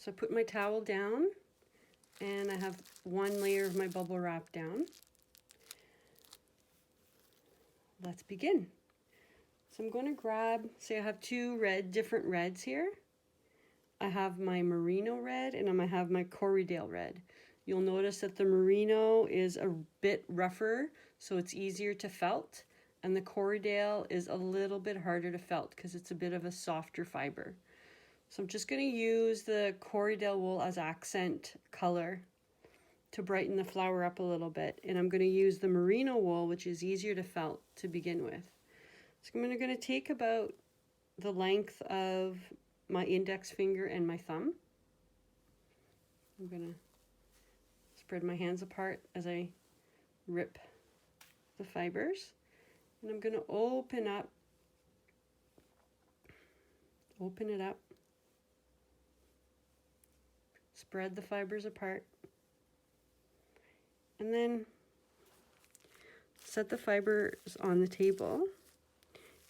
So I put my towel down and I have one layer of my bubble wrap down. Let's begin. So I'm going to grab, say I have two different reds here. I have my merino red and I have my Corriedale red. You'll notice that the merino is a bit rougher, so it's easier to felt, and the Corriedale is a little bit harder to felt because it's a bit of a softer fiber. So I'm just going to use the Corriedale wool as accent color to brighten the flower up a little bit, and I'm going to use the merino wool, which is easier to felt, to begin with. So I'm going to take about the length of my index finger and my thumb. I'm going to spread my hands apart as I rip the fibers, and I'm going to open it up, spread the fibers apart, and then set the fibers on the table,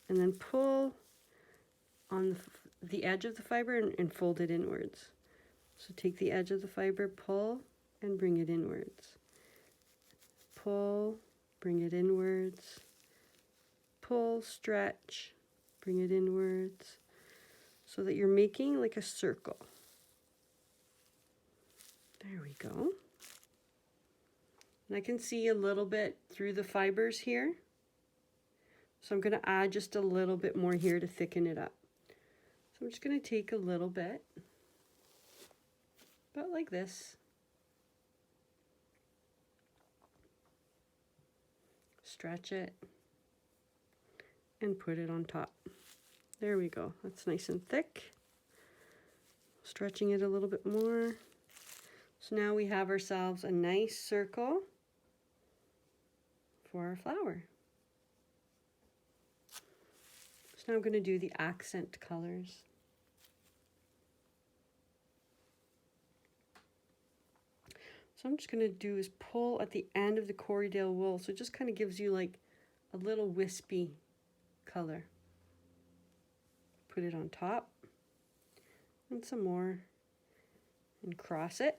and then pull on the edge of the fiber and fold it inwards. So take the edge of the fiber, pull, and bring it inwards. Pull, bring it inwards. Pull, stretch, bring it inwards, so that you're making like a circle. There we go. And I can see a little bit through the fibers here. So I'm going to add just a little bit more here to thicken it up. So I'm just going to take a little bit, about like this. Stretch it and put it on top. There we go. That's nice and thick. Stretching it a little bit more. So now we have ourselves a nice circle for our flower. So now I'm going to do the accent colors. So I'm just going to do is pull at the end of the Corriedale wool, so it just kind of gives you like a little wispy color. Put it on top, and some more, and cross it.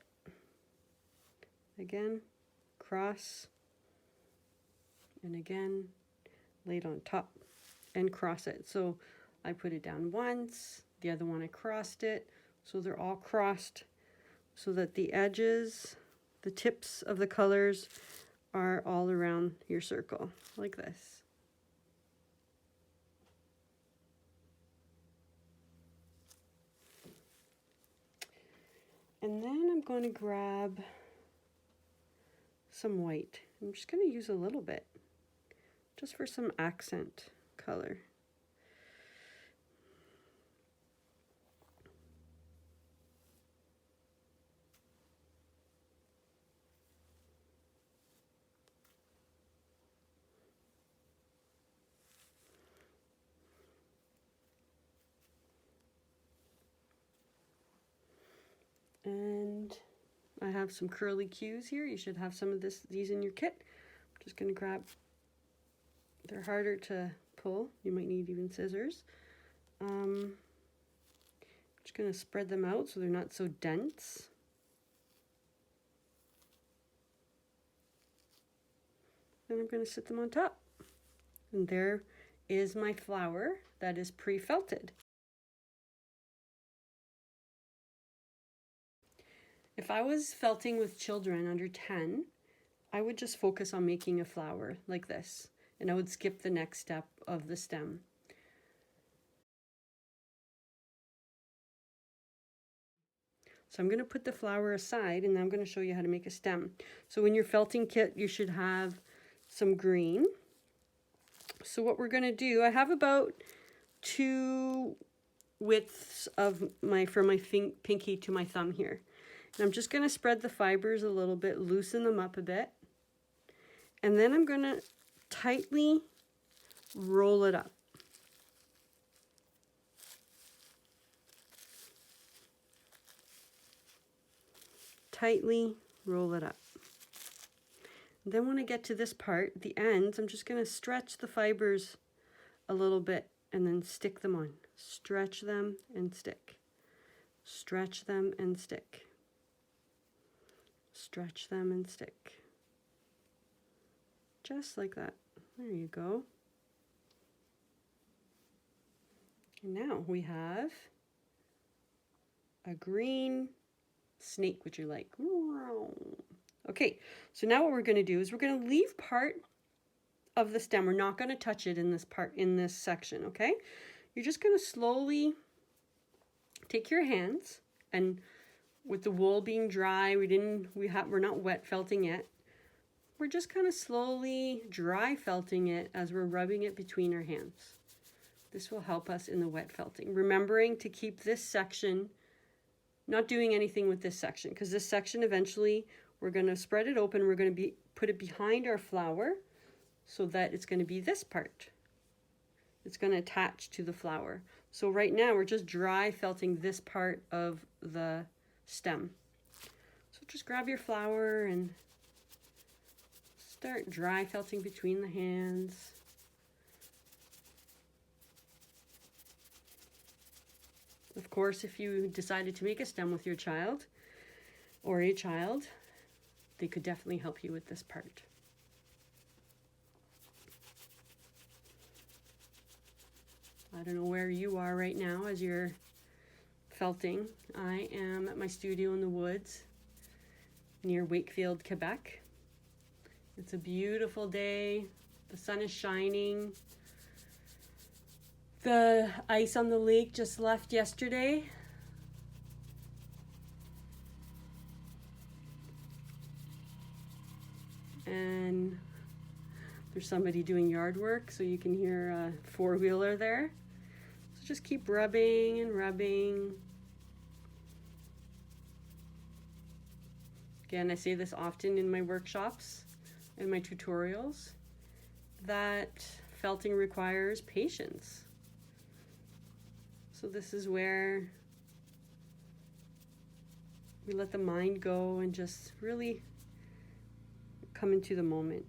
Again, cross, and again, lay it on top, and cross it. So I put it down once, the other one I crossed it, so they're all crossed, so that the edges, the tips of the colors are all around your circle, like this. And then I'm going to grab some white. I'm just going to use a little bit, just for some accent color. And I have some curly cues here. You should have some of these in your kit. I'm just going to grab, they're harder to pull. You might need even scissors. I'm just going to spread them out so they're not so dense. Then I'm going to sit them on top. And there is my flower that is pre-felted. If I was felting with children under 10, I would just focus on making a flower like this, and I would skip the next step of the stem. So I'm going to put the flower aside, and I'm going to show you how to make a stem. So in your felting kit, you should have some green. So what we're going to do, I have about 2 widths of from my pinky to my thumb here. And I'm just going to spread the fibers a little bit, loosen them up a bit. And then I'm going to tightly roll it up. Tightly roll it up. And then when I get to this part, the ends, I'm just going to stretch the fibers a little bit and then stick them on. Stretch them and stick. Stretch them and stick. Stretch them and stick. Just like that. There you go. And now we have a green snake, would you like? Okay, so now what we're going to do is we're going to leave part of the stem. We're not going to touch it in this part, in this section, okay? You're just going to slowly take your hands, and with the wool being dry, we're not wet felting yet. We're just kind of slowly dry felting it as we're rubbing it between our hands. This will help us in the wet felting. Remembering to keep this section, not doing anything with this section, because this section eventually we're going to spread it open. We're going to put it behind our flower so that it's going to be this part. It's going to attach to the flower. So right now we're just dry felting this part of the stem. So just grab your flower and start dry felting between the hands. Of course, if you decided to make a stem with your child or a child, they could definitely help you with this part. I don't know where you are right now as you're felting. I am at my studio in the woods near Wakefield, Quebec. It's a beautiful day. The sun is shining. The ice on the lake just left yesterday. And there's somebody doing yard work, so you can hear a four-wheeler there. So just keep rubbing and rubbing. Again, I say this often in my workshops and my tutorials, that felting requires patience. So this is where we let the mind go and just really come into the moment.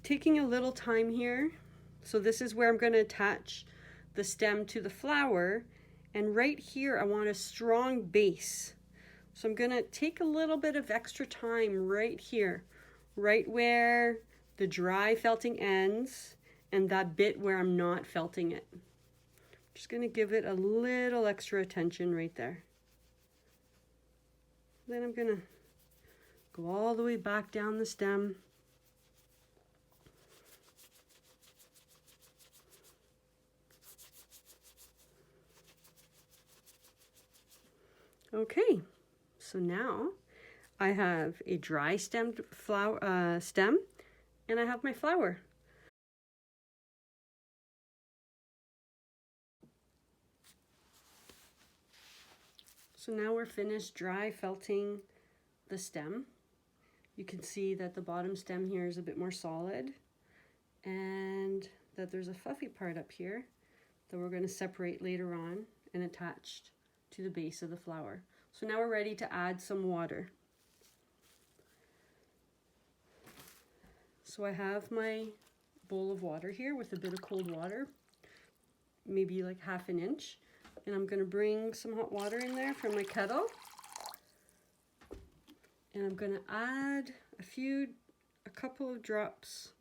Taking a little time here. So this is where I'm going to attach the stem to the flower. And right here, I want a strong base. So I'm going to take a little bit of extra time right here, right where the dry felting ends and that bit where I'm not felting it. Just going to give it a little extra attention right there. Then I'm going to go all the way back down the stem. Okay, so now I have a dry stemmed flower stem, and I have my flower. So now we're finished dry felting the stem. You can see that the bottom stem here is a bit more solid, and that there's a fluffy part up here that we're going to separate later on and attach to the base of the flower. So now we're ready to add some water. So I have my bowl of water here with a bit of cold water, maybe like 1/2 inch, and I'm going to bring some hot water in there from my kettle, and I'm going to add a couple of drops,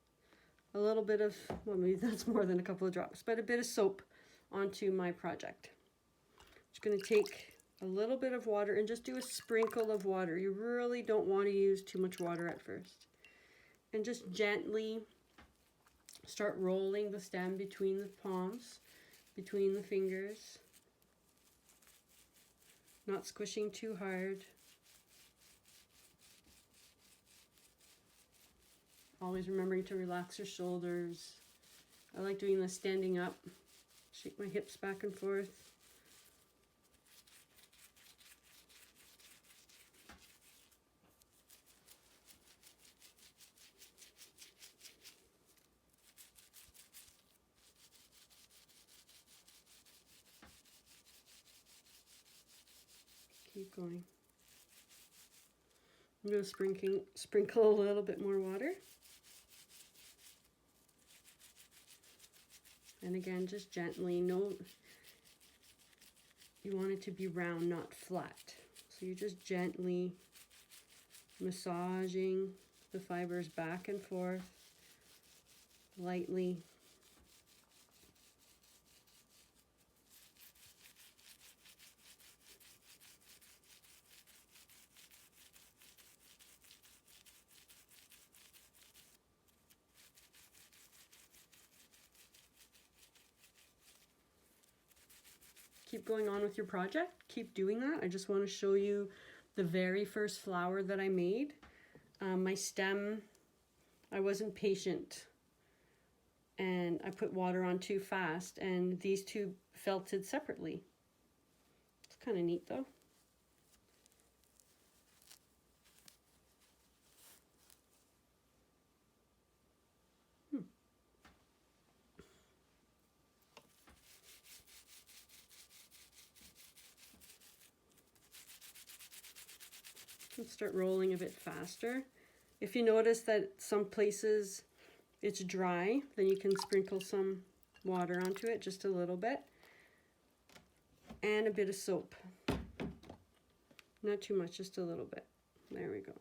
a little bit of, well, maybe that's more than a couple of drops, but a bit of soap onto my project. Just going to take a little bit of water and just do a sprinkle of water. You really don't want to use too much water at first. And just gently start rolling the stem between the palms, between the fingers. Not squishing too hard. Always remembering to relax your shoulders. I like doing this standing up. Shake my hips back and forth. Keep going. I'm going to sprinkle a little bit more water. And again, just gently. You want it to be round, not flat. So you're just gently massaging the fibers back and forth, lightly. Keep going on with your project. Keep doing that. I just want to show you the very first flower that I made. My stem, I wasn't patient and I put water on too fast, and these two felted separately. It's kind of neat though. Let's start rolling a bit faster. If you notice that some places it's dry, then you can sprinkle some water onto it, just a little bit, and a bit of soap. Not too much, just a little bit. There we go.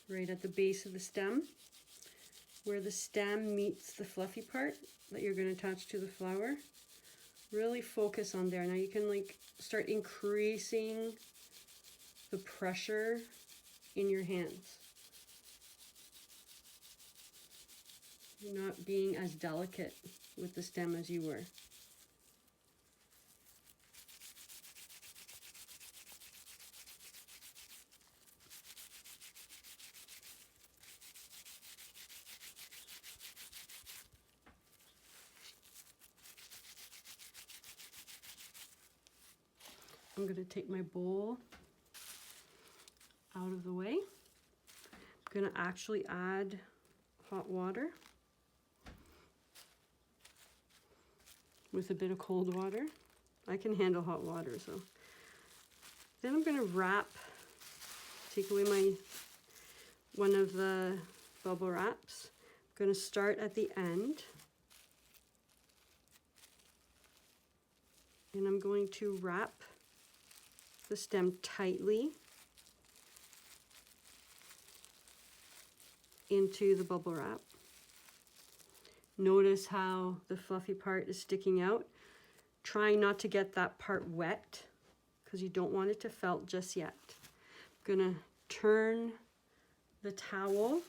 Right at the base of the stem, where the stem meets the fluffy part that you're going to attach to the flower. Really focus on there. Now you can like start increasing the pressure in your hands. You're not being as delicate with the stem as you were. I'm going to take my bowl out of the way. I'm going to actually add hot water with a bit of cold water. I can handle hot water, so. Then I'm going to take away one of the bubble wraps. I'm going to start at the end. And I'm going to wrap the stem tightly into the bubble wrap. Notice how the fluffy part is sticking out. Try not to get that part wet because you don't want it to felt just yet. I'm gonna turn the towel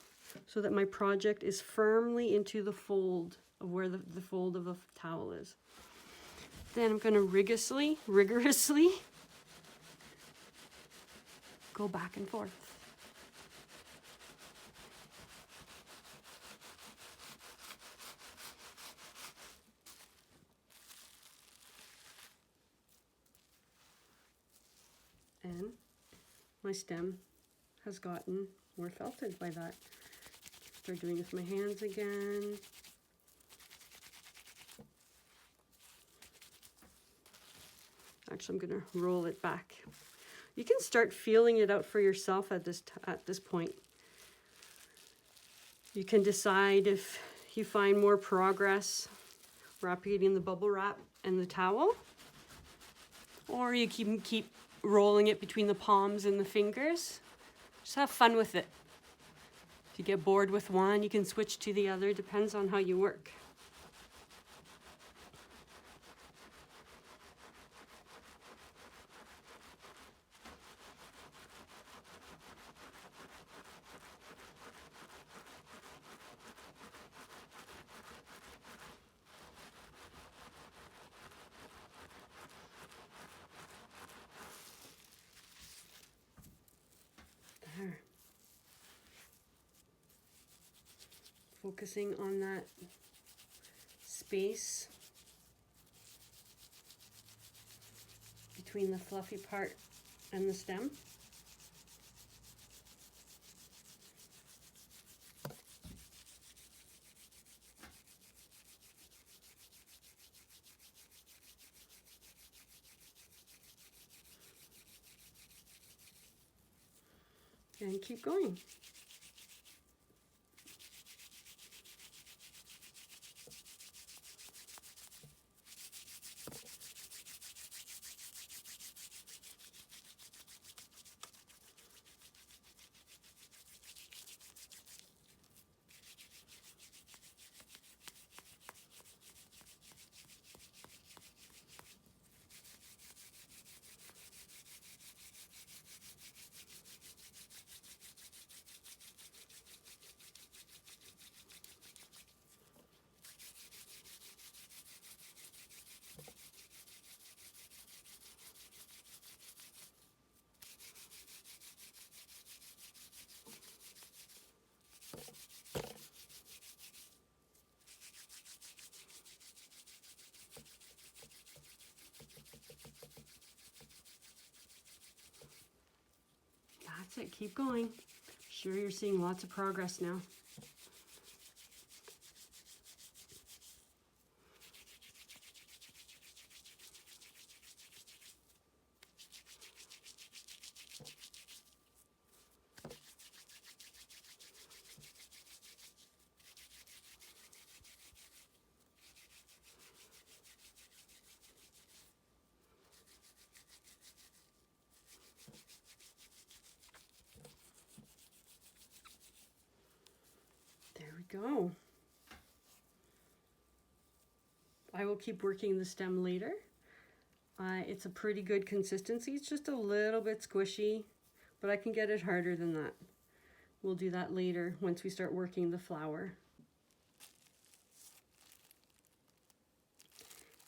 so that my project is firmly into the fold of where the fold of the towel is. Then I'm gonna rigorously go back and forth. And my stem has gotten more felted by that. Start doing it with my hands again. Actually, I'm gonna roll it back. You can start feeling it out for yourself at this point. You can decide if you find more progress wrapping in the bubble wrap and the towel, or you keep rolling it between the palms and the fingers. Just have fun with it. If you get bored with one, you can switch to the other. Depends on how you work. focusing on that space between the fluffy part and the stem. And keep going. That's it, keep going. Sure, you're seeing lots of progress now. There we go. I will keep working the stem later. It's a pretty good consistency. It's just a little bit squishy, but I can get it harder than that. We'll do that later once we start working the flower.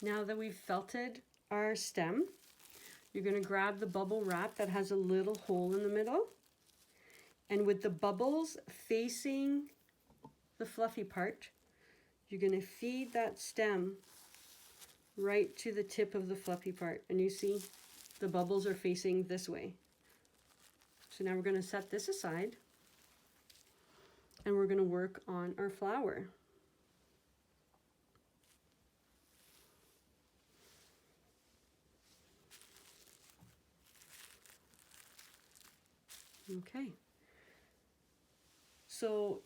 Now that we've felted our stem, you're going to grab the bubble wrap that has a little hole in the middle, and with the bubbles facing the fluffy part, you're going to feed that stem right to the tip of the fluffy part, and you see the bubbles are facing this way. So now we're going to set this aside and we're going to work on our flower. Okay, so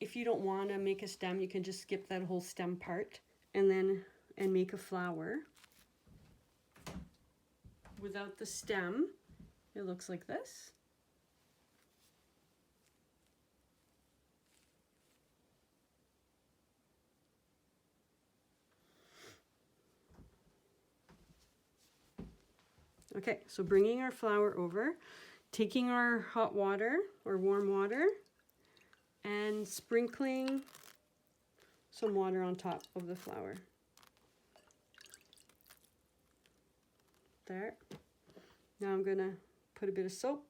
if you don't want to make a stem, you can just skip that whole stem part and make a flower. Without the stem, it looks like this. Okay, so bringing our flower over, taking our hot water or warm water and sprinkling some water on top of the flower. There. Now I'm gonna put a bit of soap.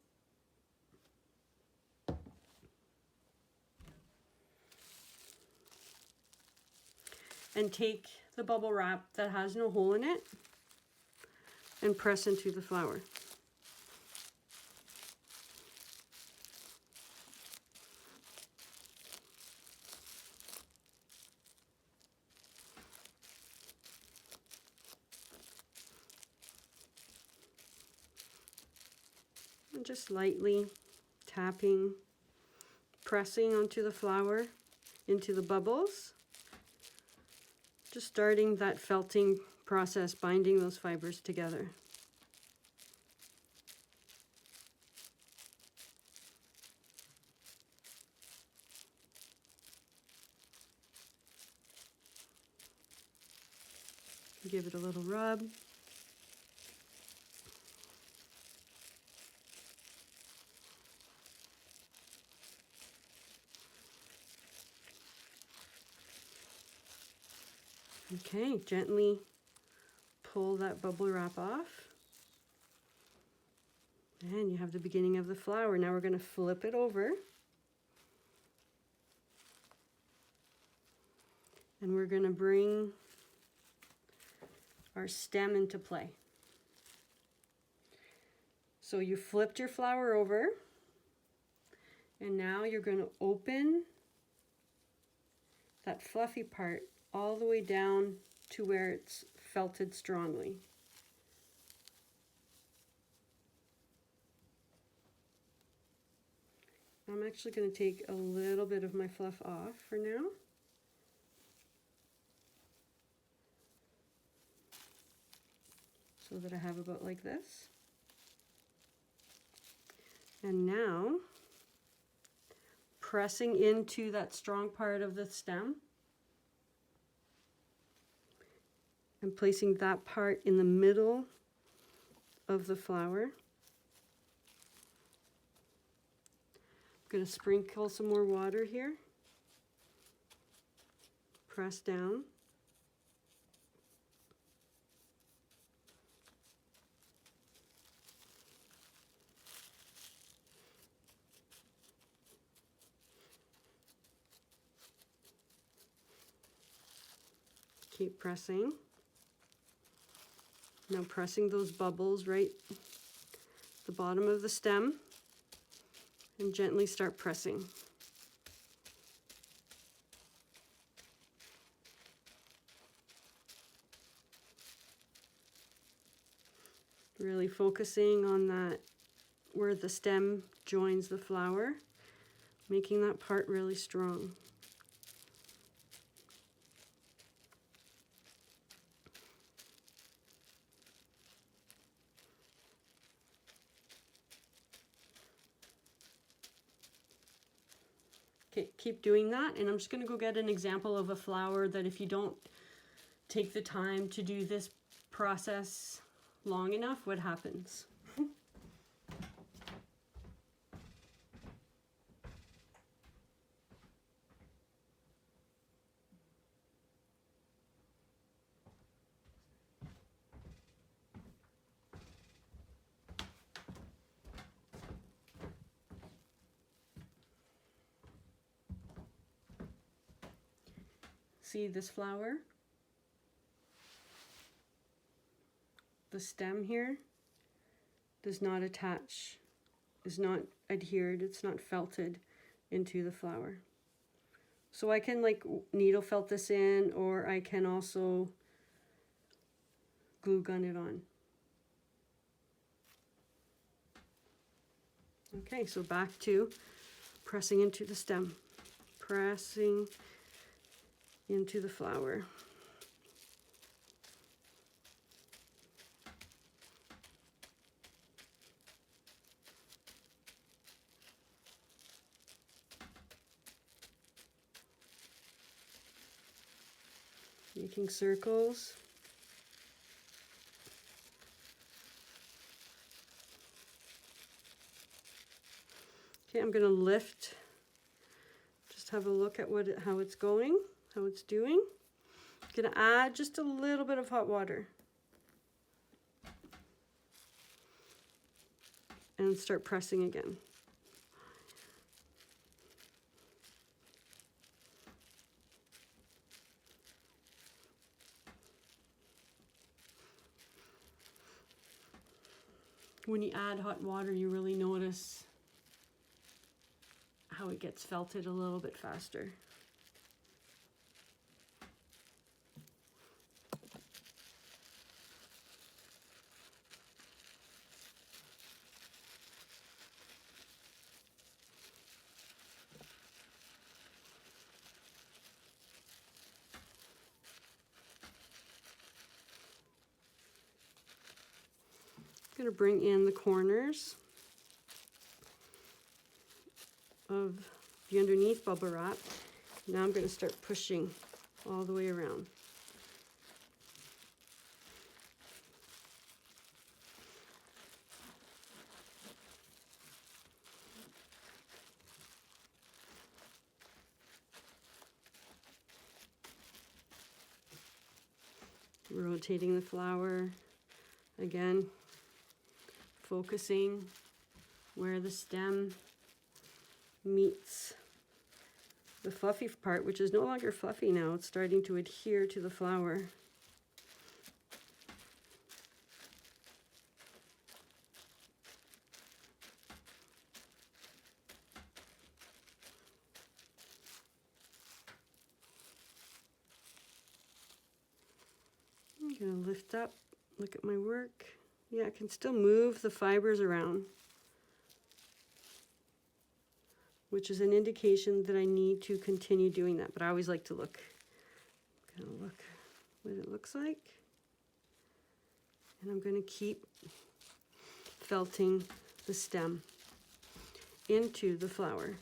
And take the bubble wrap that has no hole in it and press into the flower. And just lightly tapping, pressing onto the flower, into the bubbles. Just starting that felting process, binding those fibers together. Give it a little rub. Okay, gently pull that bubble wrap off. And you have the beginning of the flower. Now we're going to flip it over. and we're going to bring our stem into play. So you flipped your flower over, and now you're going to open that fluffy part all the way down to where it's felted strongly. I'm actually going to take a little bit of my fluff off for now. So that I have about like this. And now, pressing into that strong part of the stem and placing that part in the middle of the flower. I'm going to sprinkle some more water here. Press down. Keep pressing. Now pressing those bubbles right at the bottom of the stem and gently start pressing. Really focusing on that where the stem joins the flower, making that part really strong. Okay, keep doing that, and I'm just going to go get an example of a flower that if you don't take the time to do this process long enough, what happens? See this flower? The stem here does not attach, is not adhered, it's not felted into the flower. So I can like needle felt this in, or I can also glue gun it on. Okay, so back to pressing into the stem, pressing into the flower. Making circles. Okay, I'm going to lift, just have a look at how it's going, how it's doing. I'm going to add just a little bit of hot water and start pressing again. When you add hot water, you really notice how it gets felted a little bit faster. I'm going to bring in the corners of the underneath bubble wrap. Now I'm going to start pushing all the way around. Rotating the flower again, focusing where the stem meets the fluffy part, which is no longer fluffy now. It's starting to adhere to the flower. I'm gonna lift up, look at my work. Yeah, I can still move the fibers around, which is an indication that I need to continue doing that. But I always like to look, kind of look what it looks like. And I'm gonna keep felting the stem into the flower.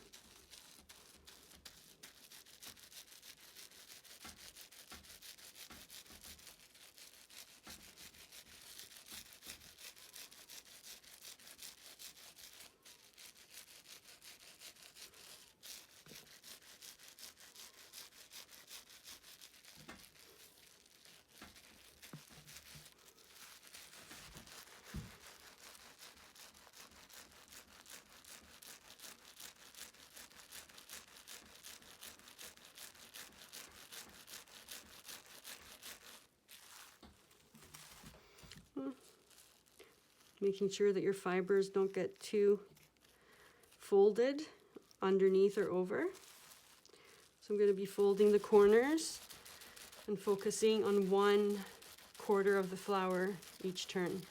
Making sure that your fibers don't get too folded underneath or over. So I'm going to be folding the corners and focusing on 1/4 of the flower each turn.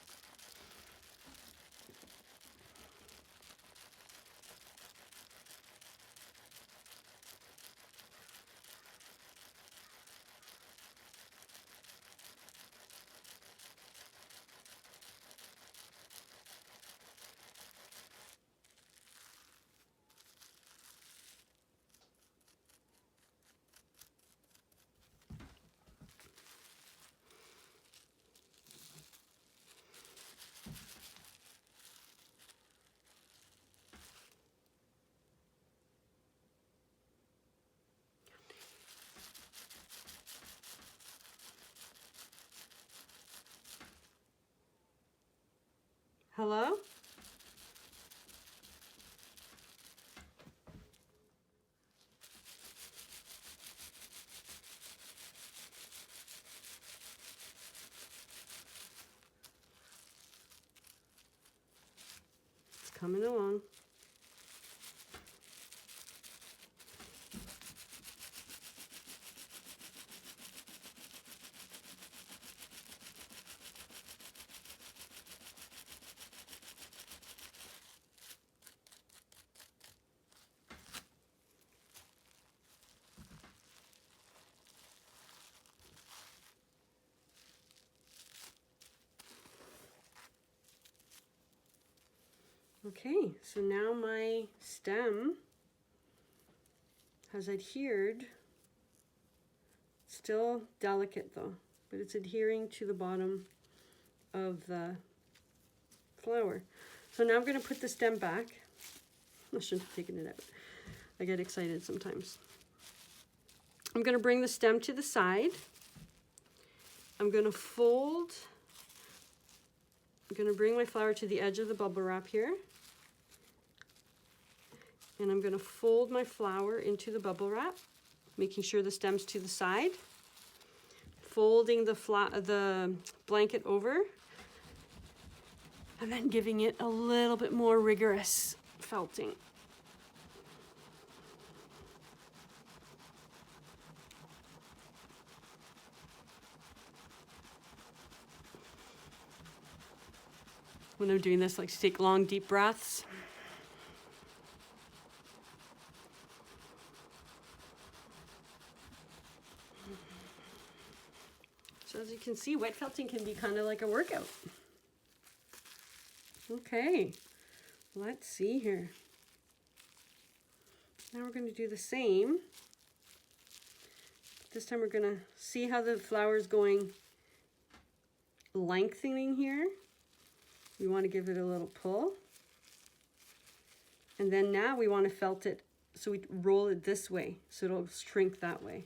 Hello? It's coming along. Okay, so now my stem has adhered, still delicate though, but it's adhering to the bottom of the flower. So now I'm going to put the stem back. I shouldn't have taken it out. I get excited sometimes. I'm going to bring the stem to the side. I'm going to fold. I'm going to bring my flower to the edge of the bubble wrap here. And I'm going to fold my flower into the bubble wrap, making sure the stem's to the side. Folding the blanket over. And then giving it a little bit more rigorous felting. When I'm doing this, I like to take long, deep breaths. So as you can see, wet felting can be kind of like a workout. Okay, let's see here. Now we're going to do the same. This time we're going to see how the flower is going, lengthening here. We want to give it a little pull. And then now we want to felt it, so we roll it this way, so it'll shrink that way.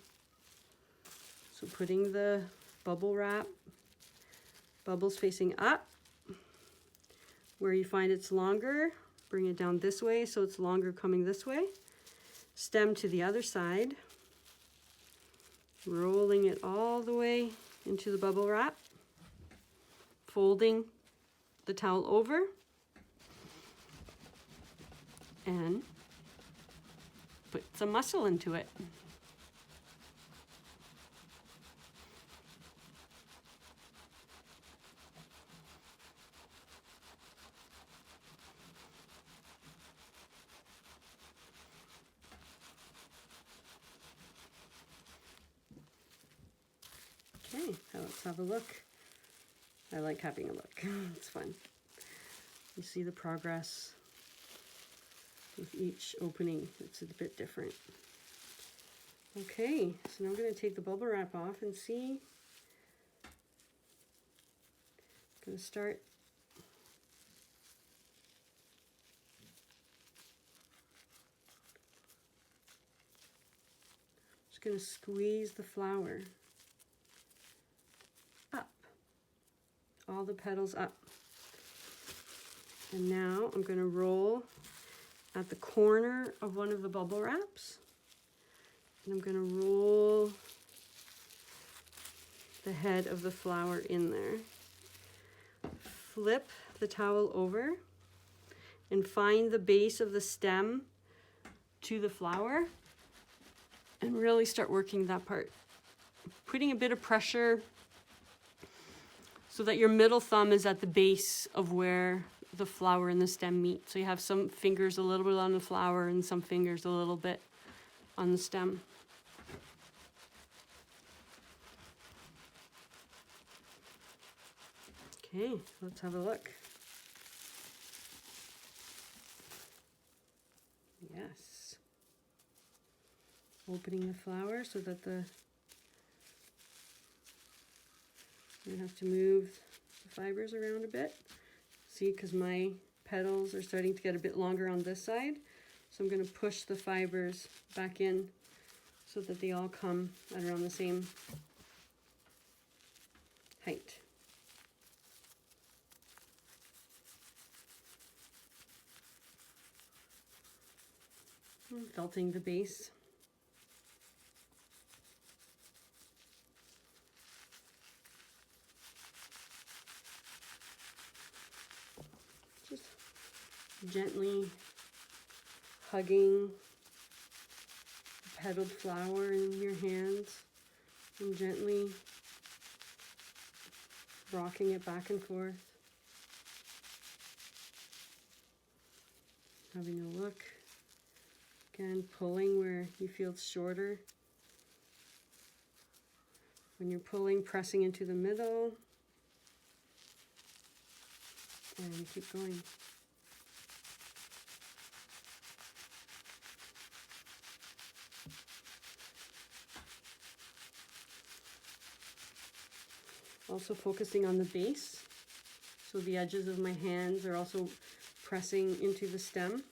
So putting the bubble wrap, bubbles facing up. Where you find it's longer, bring it down this way so it's longer coming this way. stem to the other side, rolling it all the way into the bubble wrap, folding the towel over, and put some muscle into it. Okay, let's have a look. I like having a look. It's fun. You see the progress with each opening. It's a bit different. Okay, so now I'm going to take the bubble wrap off and see. I'm going to start just going to squeeze the flower up, all the petals up. And now I'm going to roll at the corner of one of the bubble wraps. And I'm going to roll the head of the flower in there. Flip the towel over and find the base of the stem to the flower and really start working that part. Putting a bit of pressure so that your middle thumb is at the base of where the flower and the stem meet. So you have some fingers a little bit on the flower and some fingers a little bit on the stem. Okay, let's have a look. Yes. Opening the flower so that you have to move the fibers around a bit. See, because my petals are starting to get a bit longer on this side. So I'm going to push the fibers back in so that they all come at around the same height. Felting the base. Just gently hugging the petaled flower in your hands and gently rocking it back and forth. Having a look. Again, pulling where you feel it's shorter. When you're pulling, pressing into the middle. And keep going. Also focusing on the base. So the edges of my hands are also pressing into the stem.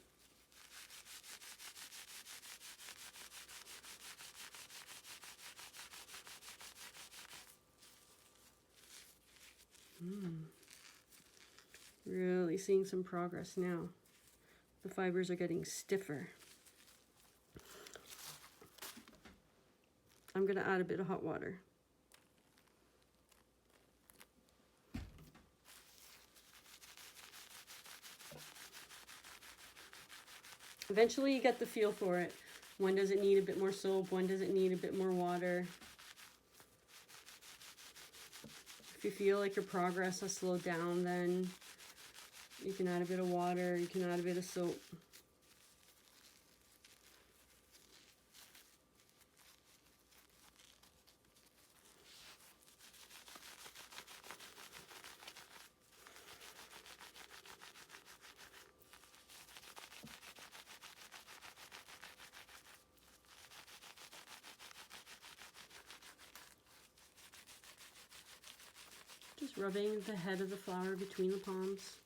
Really seeing some progress now. The fibers are getting stiffer. I'm going to add a bit of hot water. Eventually you get the feel for it. When does it need a bit more soap? When does it need a bit more water? If you feel like your progress has slowed down, then you can add a bit of water, you can add a bit of soap. Just rubbing the head of the flower between the palms.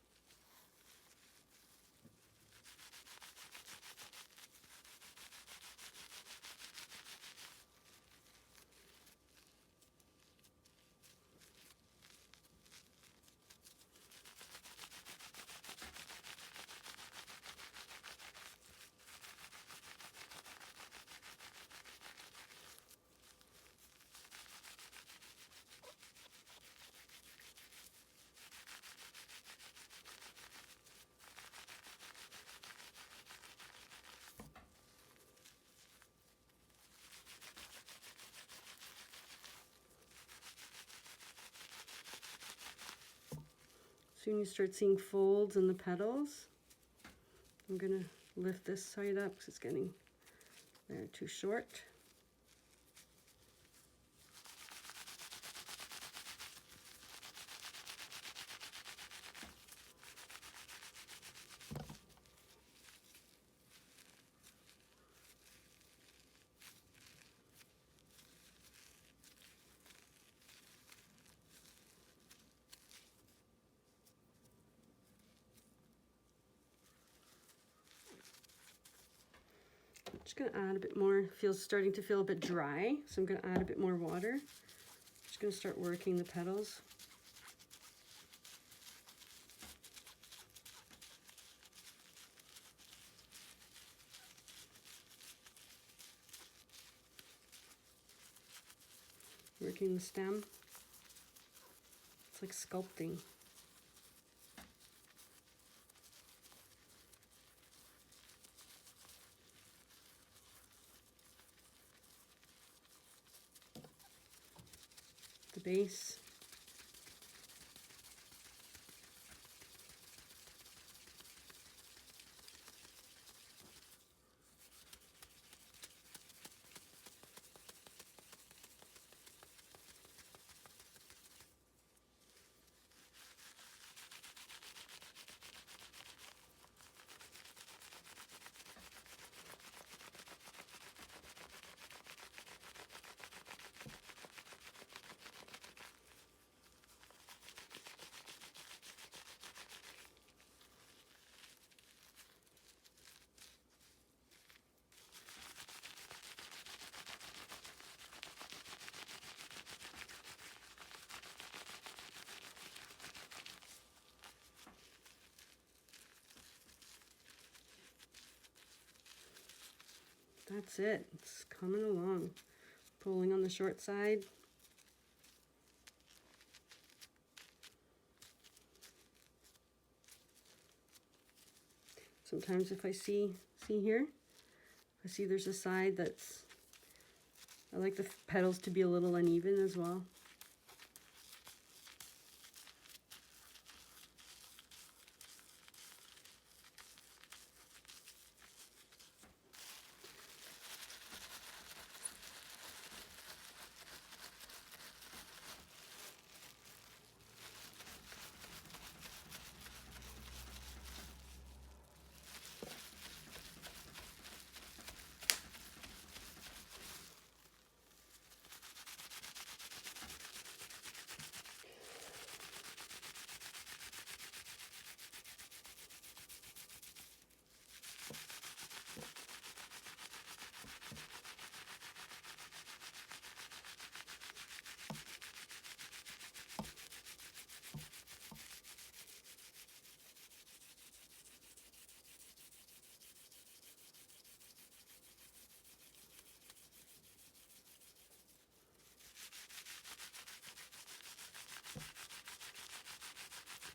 Soon you start seeing folds in the petals. I'm going to lift this side up because it's getting there too short. Just going to add a bit more. Feels starting to feel a bit dry, so I'm going to add a bit more water. Just going to start working the petals. Working the stem. It's like sculpting. The base. That's it. It's coming along. Pulling on the short side. Sometimes if I see here, I see there's a side that's, I like the petals to be a little uneven as well.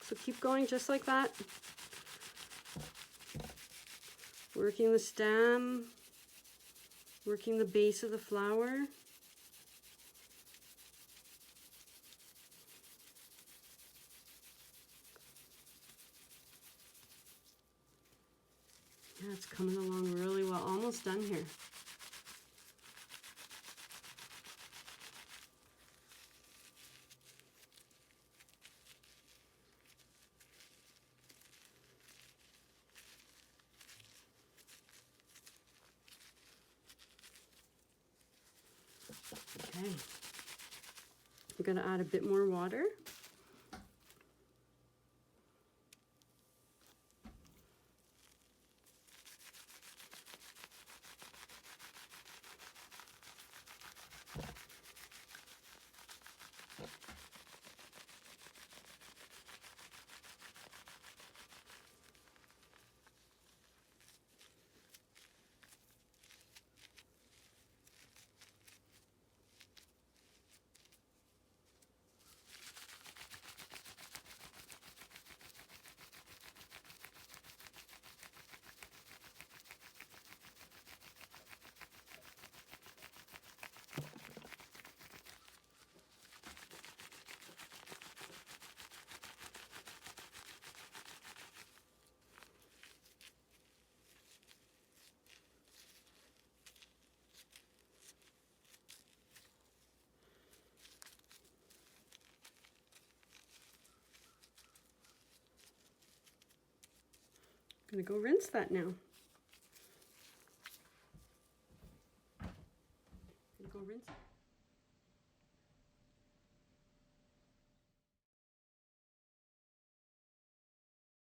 So keep going just like that. Working the stem, working the base of the flower. Yeah, it's coming along really well. Almost done here. Okay, I'm going to add a bit more water. gonna go rinse that now. Go rinse it.